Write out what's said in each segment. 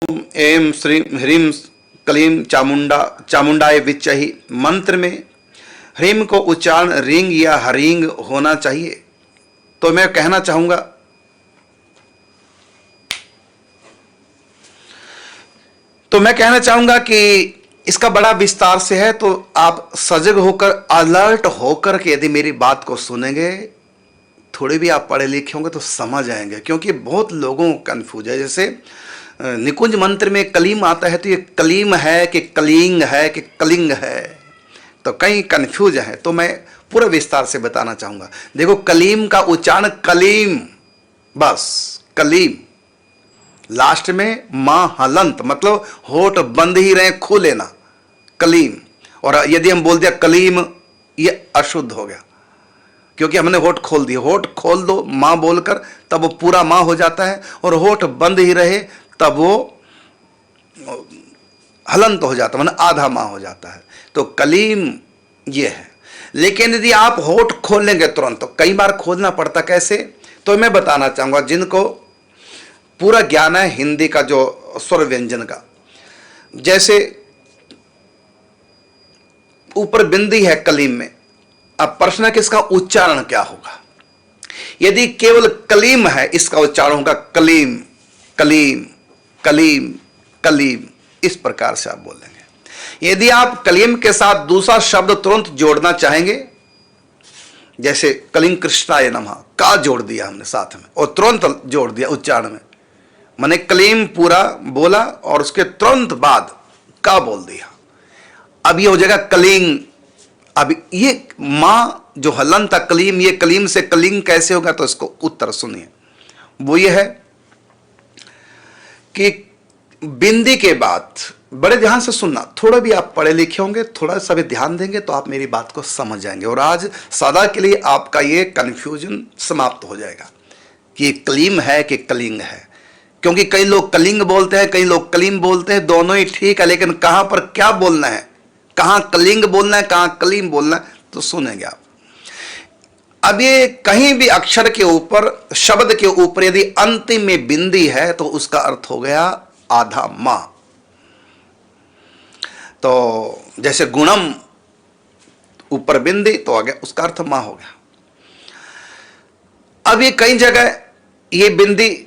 M श्रीं ह्रीं क्लीं चामुंडाय विच्चहि मंत्र में ह्रीं को उच्चारण रिंग या हरिंग होना चाहिए। तो मैं कहना चाहूंगा कि इसका बड़ा विस्तार से है, तो आप सजग होकर अलर्ट होकर के यदि मेरी बात को सुनेंगे, थोड़े भी आप पढ़े लिखे होंगे तो समझ आएंगे। क्योंकि बहुत लोगों को कंफ्यूज है। जैसे निकुंज मंत्र में कलीम आता है तो ये कलीम है कि कलिंग है कि कलिंग है, तो कहीं कंफ्यूज है। तो मैं पूरा विस्तार से बताना चाहूंगा। देखो, कलीम का उच्चारण कलीम, बस कलीम, लास्ट में मां हलंत, मतलब होठ बंद ही रहे, खोले ना, कलीम। और यदि हम बोल दिया कलीम, ये अशुद्ध हो गया, क्योंकि हमने होठ खोल दिए। होठ खोल दो मां बोलकर, तब वो पूरा मां हो जाता है, और होठ बंद ही रहे तब वो हलंत हो जाता है, मतलब आधा मां हो जाता है। तो कलीम ये है। लेकिन यदि आप होठ खोल लेंगे तुरंत, तो कई बार खोलना पड़ता, कैसे? तो मैं बताना चाहूंगा जिनको पूरा ज्ञान है हिंदी का, जो स्वर व्यंजन का। जैसे ऊपर बिंदी है कलीम में, अब प्रश्न है कि इसका उच्चारण क्या होगा। यदि केवल कलीम है, इसका उच्चारण होगा कलीम, कलीम, कलीम, कलीम, इस प्रकार से आप बोलेंगे। यदि आप कलीम के साथ दूसरा शब्द तुरंत जोड़ना चाहेंगे, जैसे कलिंग कृष्णाय नमः, का जोड़ दिया हमने साथ में और तुरंत जोड़ दिया उच्चारण में, माने कलीम पूरा बोला और उसके तुरंत बाद का बोल दिया, अब ये हो जाएगा कलिंग। अब ये मां जो हलन था कलीम, ये कलीम से कलिंग कैसे होगा? तो इसको उत्तर सुनिए। वो ये है कि बिंदी के बाद, बड़े ध्यान से सुनना, थोड़ा भी आप पढ़े लिखे होंगे, थोड़ा सा भी ध्यान देंगे तो आप मेरी बात को समझ जाएंगे, और आज सदा के लिए आपका ये कंफ्यूजन समाप्त हो जाएगा कि कलीम है कि कलिंग है। क्योंकि कई लोग कलिंग बोलते हैं, कई लोग कलीम बोलते हैं, दोनों ही ठीक है, लेकिन कहां पर क्या बोलना है, कहां कलिंग बोलना है, कहां कलीम बोलना है, तो सुनेंगे आप। अब ये कहीं भी अक्षर के ऊपर, शब्द के ऊपर यदि अंतिम में बिंदी है तो उसका अर्थ हो गया आधा मां। तो जैसे गुणम, ऊपर बिंदी तो आ गया, उसका अर्थ मां हो गया। अब ये कई जगह ये बिंदी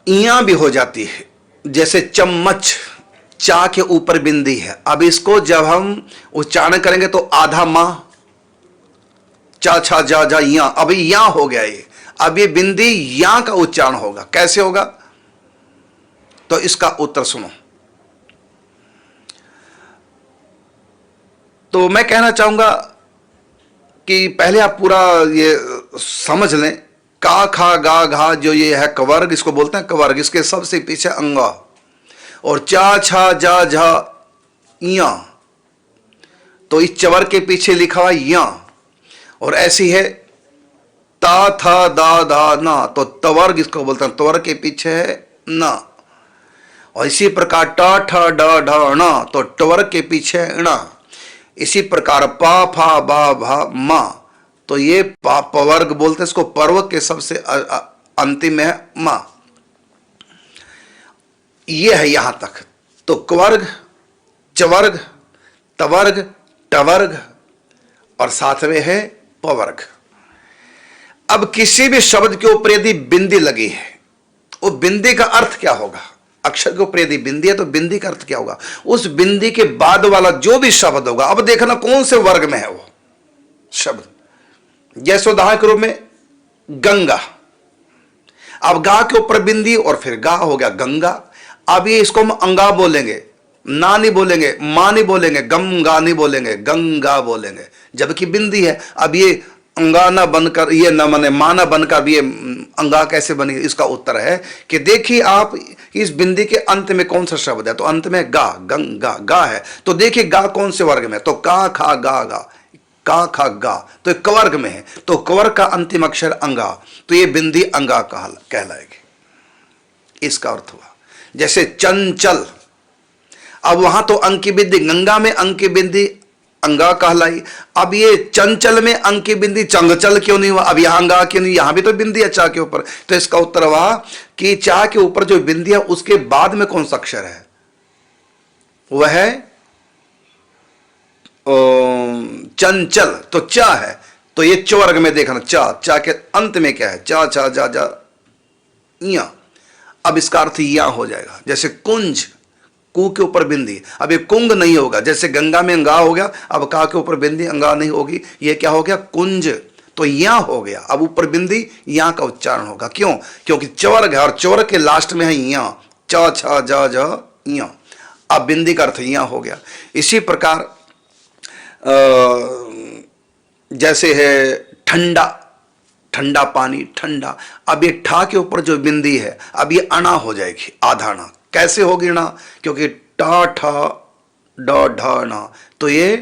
इया भी हो जाती है, जैसे चम्मच, चा के ऊपर बिंदी है। अब इसको जब हम उच्चारण करेंगे तो आधा मां, चा छा जा जा या, अब या हो गया ये। अब ये बिंदी या का उच्चारण होगा, कैसे होगा? तो इसका उत्तर सुनो। तो मैं कहना चाहूंगा कि पहले आप पूरा ये समझ लें, का खा गा घा, जो ये है कवर्ग, इसको बोलते हैं कवर्ग, इसके सबसे पीछे अंगा, और चा छा जा झा या, तो इस चवर के पीछे लिखा हुआ या, और ऐसी है ता था दा धा ना, तो तवर्ग इसको बोलते हैं, तवर्ग के पीछे है ना। और इसी प्रकार टा ठा डा ढा ना, तो टवर्ग के पीछे है णा। इसी प्रकार पा फा बा भा मा, तो ये पवर्ग बोलते हैं, इसको पर्व के सबसे अंतिम में है मां। ये है यहां तक। तो कवर्ग, चवर्ग, तवर्ग, टवर्ग, और साथ में है पवर्ग। अब किसी भी शब्द के ऊपर यदि बिंदी लगी है, वो बिंदी का अर्थ क्या होगा? अक्षर के ऊपर यदि बिंदी है तो बिंदी का अर्थ क्या होगा? उस बिंदी के बाद वाला जो भी शब्द होगा, अब देखना कौन से वर्ग में है वो शब्द। जैसे उदाहरण के रूप में गंगा, अब गा के ऊपर बिंदी और फिर गा हो गया गंगा। अब ये इसको हम अंगा बोलेंगे, ना नहीं बोलेंगे, मां नहीं बोलेंगे, गंगा नहीं बोलेंगे, गंगा बोलेंगे, जबकि बिंदी है। अब ये अंगा ना बनकर, ये न माने मां ना बनकर ये अंगा कैसे बनी? इसका उत्तर है कि देखिए आप इस बिंदी के अंत में कौन सा शब्द है, तो अंत में गा, गंगा, गा है। तो देखिए गा कौन से वर्ग में? तो का खा गा गा, का खा गा, तो एक कवर्ग में है। तो कवर्ग का अंतिम अक्षर अंगा, तो ये बिंदी अंगा कहलाएगी। इसका अर्थ हुआ। जैसे चंचल, अब वहां तो अंक की बिंदी, गंगा में अंक की बिंदी अंगा कहलाई। अब ये चंचल में अंग की बिंदी चंगचल क्यों नहीं हुआ, अब यहां अंगा क्यों नहीं, यहां भी तो बिंदी है चा के ऊपर। तो इसका उत्तर हुआ कि चा के ऊपर जो बिंदी है उसके बाद में कौन सा अक्षर है, वह है चंचल, तो चा है। तो ये च वर्ग में देखना, चा के अंत में क्या है, चा छा जा जा या। अब इसका अर्थ या हो जाएगा, जैसे कुंज, कू के ऊपर बिंदी, अब ये कुंग नहीं होगा। जैसे गंगा में अंगा हो गया, अब का के ऊपर बिंदी अंगा नहीं होगी, ये क्या हो गया, कुंज, तो या हो गया। अब ऊपर बिंदी या का उच्चारण होगा, क्यों, क्योंकि चवर्ग है और चवर्ग के लास्ट में है या, चा छा जा जा या। अब बिंदी का अर्थ या हो गया। इसी प्रकार जैसे है ठंडा, ठंडा पानी, ठंडा, अब ये ठा के ऊपर जो बिंदी है अब ये अणा हो जाएगी, आधा अणा। कैसे होगी अणा, क्योंकि टा ठा डा ढा ना, तो ये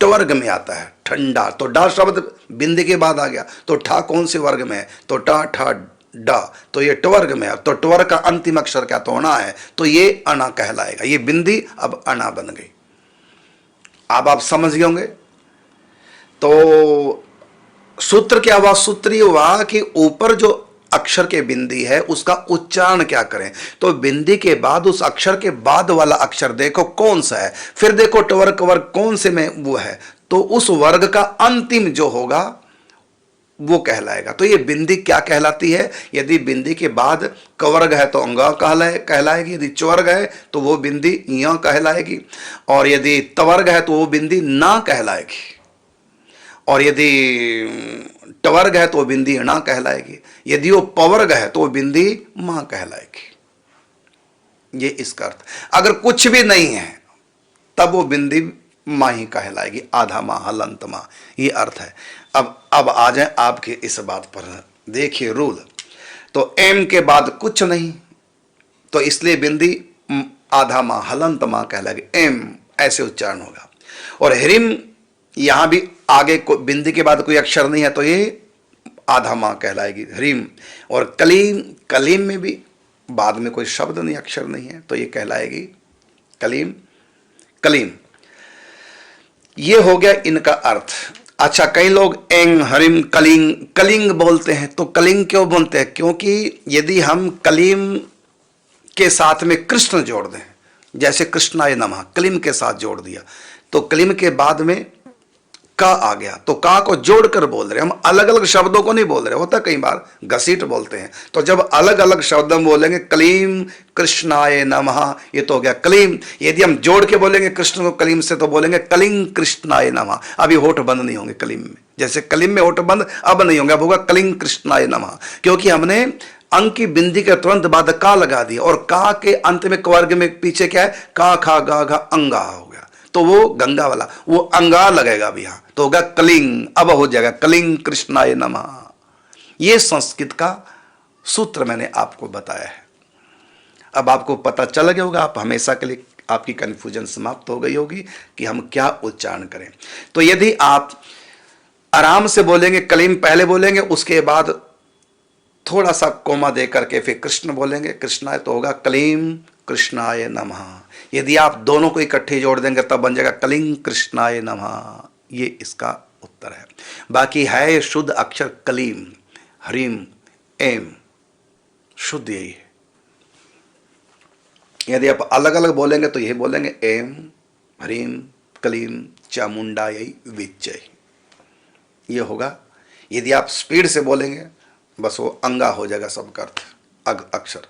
टवर्ग में आता है ठंडा, तो डा शब्द बिंदी के बाद आ गया, तो ठा कौन से वर्ग में है, तो टा ठा डा, तो ये टवर्ग में है। तो टवर्ग का अंतिम अक्षर क्या, तो अणा है, तो ये अणा कहलाएगा। ये बिंदी अब अणा बन गई। अब आप समझ गए होंगे। तो सूत्र क्या हुआ, सूत्र ये हुआ कि ऊपर जो अक्षर के बिंदी है उसका उच्चारण क्या करें। तो बिंदी के बाद उस अक्षर के बाद वाला अक्षर देखो कौन सा है, फिर देखो टवर्ग वर्ग कौन से में वो है, तो उस वर्ग का अंतिम जो होगा वो कहलाएगा। तो ये बिंदी क्या कहलाती है, यदि बिंदी के बाद कवर्ग है तो अंगा कहलाएगी, यदि चवर्ग है तो वो बिंदी या कहलाएगी, और यदि तवर्ग है तो वो बिंदी ना कहलाएगी, और यदि टवर्ग है तो वो बिंदी अणा कहलाएगी, यदि वो पवर्ग है तो वो बिंदी मां कहलाएगी। ये इसका अर्थ। अगर कुछ भी नहीं है तब वो बिंदी मां ही कहलाएगी, आधा मां हलंत मां, ये अर्थ है। अब आ जाए आपके इस बात पर, देखिए रूल। तो एम के बाद कुछ नहीं, तो इसलिए बिंदी आधा मां हलंत मां कहलाएगी, एम ऐसे उच्चारण होगा। और ह्रीम, यहां भी आगे को बिंदी के बाद कोई अक्षर नहीं है तो ये आधा मां कहलाएगी, ह्रीम। और कलीम, कलीम में भी बाद में कोई शब्द नहीं, अक्षर नहीं है, तो ये कहलाएगी कलीम, कलीम। ये हो गया इनका अर्थ। अच्छा, कई लोग एंग हरिम कलिंग, कलिंग बोलते हैं। तो कलिंग क्यों बोलते हैं, क्योंकि यदि हम कलीम के साथ में कृष्ण जोड़ दें, जैसे कृष्णाय नमः कलीम के साथ जोड़ दिया, तो कलीम के बाद में का आ गया, तो का को जोड़कर बोल रहे, हम अलग अलग शब्दों को नहीं बोल रहे। होता कई बार घसीट बोलते हैं, तो जब अलग अलग शब्द हम बोलेंगे कलीम कृष्णाय नमः, ये तो हो गया कलीम। यदि हम जोड़ के बोलेंगे कृष्ण को कलीम से तो बोलेंगे कलिंग कृष्णाय नमः। अभी होठ बंद नहीं होंगे कलीम में, जैसे कलीम में होठ बंद अब नहीं होंगे, अब होगा कलिंग कृष्णाय नमः, क्योंकि हमने अंक की बिंदी के तुरंत बाद का लगा दिया, और का के अंत में वर्ग में पीछे क्या है, का खा गा घा अंगा हो गया, तो वो गंगा वाला वो अंगा लगेगा अभी यहां, तो होगा कलिंग, अब हो जाएगा कलिंग कृष्णाय नमः। ये संस्कृत का सूत्र मैंने आपको बताया है। अब आपको पता चल गया होगा, आप हमेशा के लिए आपकी कंफ्यूजन समाप्त हो गई होगी कि हम क्या उच्चारण करें। तो यदि आप आराम से बोलेंगे, कलीम पहले बोलेंगे, उसके बाद थोड़ा सा कोमा दे करके फिर कृष्ण बोलेंगे, कृष्णाय, तो होगा कलीम कृष्णाय नमः। यदि आप दोनों को इकट्ठे जोड़ देंगे तब बन जाएगा कलिंग कृष्णाय नमः। ये इसका उत्तर है। बाकी है शुद्ध अक्षर कलीम, हरीम, एम, शुद्ध यही है। यदि आप अलग अलग बोलेंगे तो यही बोलेंगे एम, हरीम, कलीम, चामुंडा यही विजय, ये होगा। यदि आप स्पीड से बोलेंगे बस वो अंगा हो जाएगा सबका अर्थ, अक्षर।